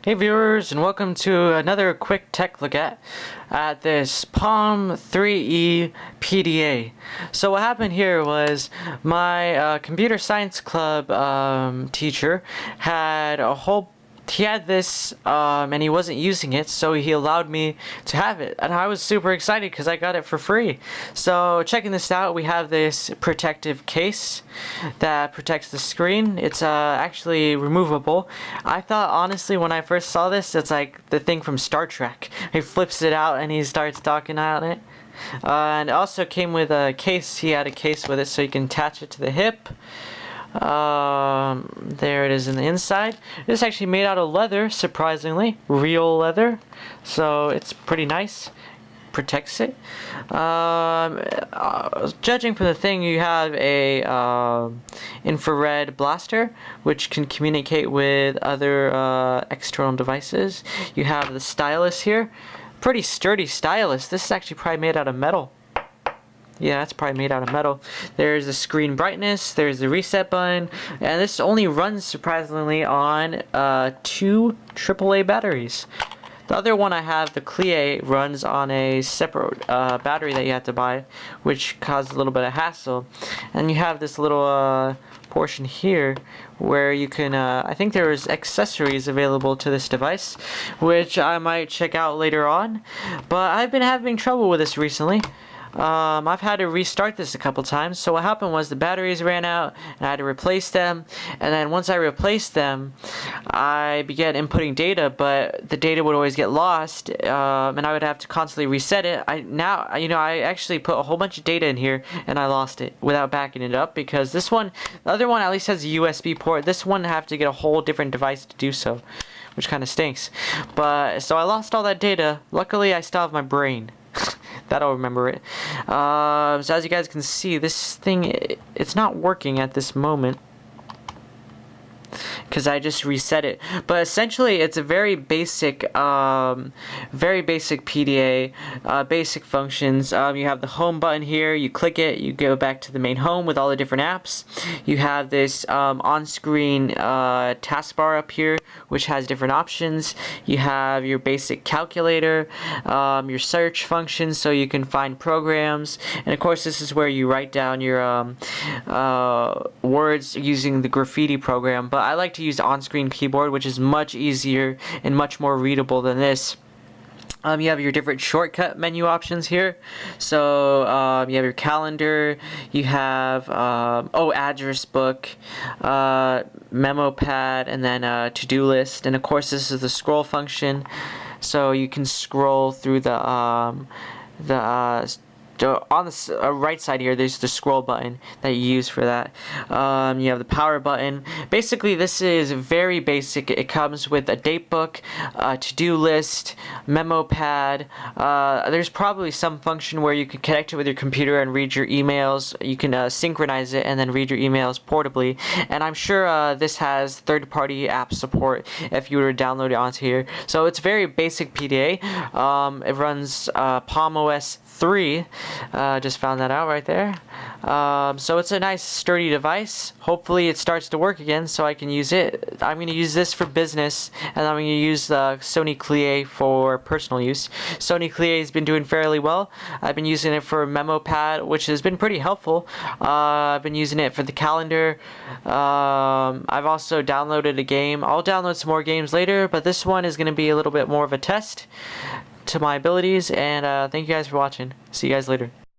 Hey viewers, and welcome to another quick tech look at this Palm 3E PDA. So what happened here was my computer science club teacher had he had this and he wasn't using it, so he allowed me to have it, and I was super excited because I got it for free. So checking this out, we have this protective case that protects the screen. It's actually removable. I thought honestly when I first saw this, it's like the thing from Star Trek. He flips it out and he starts talking on it. And it also came with a case. He had a case with it so you can attach it to the hip. There it is in the inside. It's actually made out of leather, surprisingly, real leather, so it's pretty nice. Protects it. Judging from the thing, you have a infrared blaster which can communicate with other external devices. You have the stylus here, pretty sturdy stylus. This is actually probably made out of metal. Yeah, it's probably made out of metal. There's the screen brightness, there's the reset button, and this only runs surprisingly on 2 AAA batteries. The other one I have, the IIIe, runs on a separate battery that you have to buy, which caused a little bit of hassle. And you have this little portion here where you can, I think there's accessories available to this device, which I might check out later on. But I've been having trouble with this recently. I've had to restart this a couple times. So what happened was the batteries ran out and I had to replace them, and then once I replaced them I began inputting data, but the data would always get lost, and I would have to constantly reset it. I actually put a whole bunch of data in here and I lost it without backing it up, because the other one at least has a USB port. This one I have to get a whole different device to do so, which kind of stinks. But so I lost all that data. Luckily I still have my brain. That'll remember it. So as you guys can see, this thing, it's not working at this moment because I just reset it. But essentially it's a very basic PDA, basic functions. You have the home button here, you click it, you go back to the main home with all the different apps. You have this on-screen taskbar up here which has different options. You have your basic calculator, your search functions so you can find programs, and of course this is where you write down your words using the graffiti program. But I like to use on-screen keyboard, which is much easier and much more readable than this. You have your different shortcut menu options here. So you have your calendar, you have address book, memo pad, and then to-do list. And of course this is the scroll function, so you can scroll through on the right side here, there's the scroll button that you use for that. You have the power button. Basically, this is very basic. It comes with a date book, to-do list, memo pad. There's probably some function where you can connect it with your computer and read your emails. You can synchronize it and then read your emails portably. And I'm sure this has third-party app support if you were to download it onto here. So it's very basic PDA. It runs Palm OS 3. Just found that out right there. So it's a nice sturdy device. Hopefully it starts to work again so I can use it. I'm going to use this for business, and I'm going to use the Sony IIIe for personal use. Sony IIIe has been doing fairly well. I've been using it for memo pad, which has been pretty helpful. I've been using it for the calendar. I've also downloaded a game. I'll download some more games later, but this one is going to be a little bit more of a test to my abilities. And thank you guys for watching. See you guys later.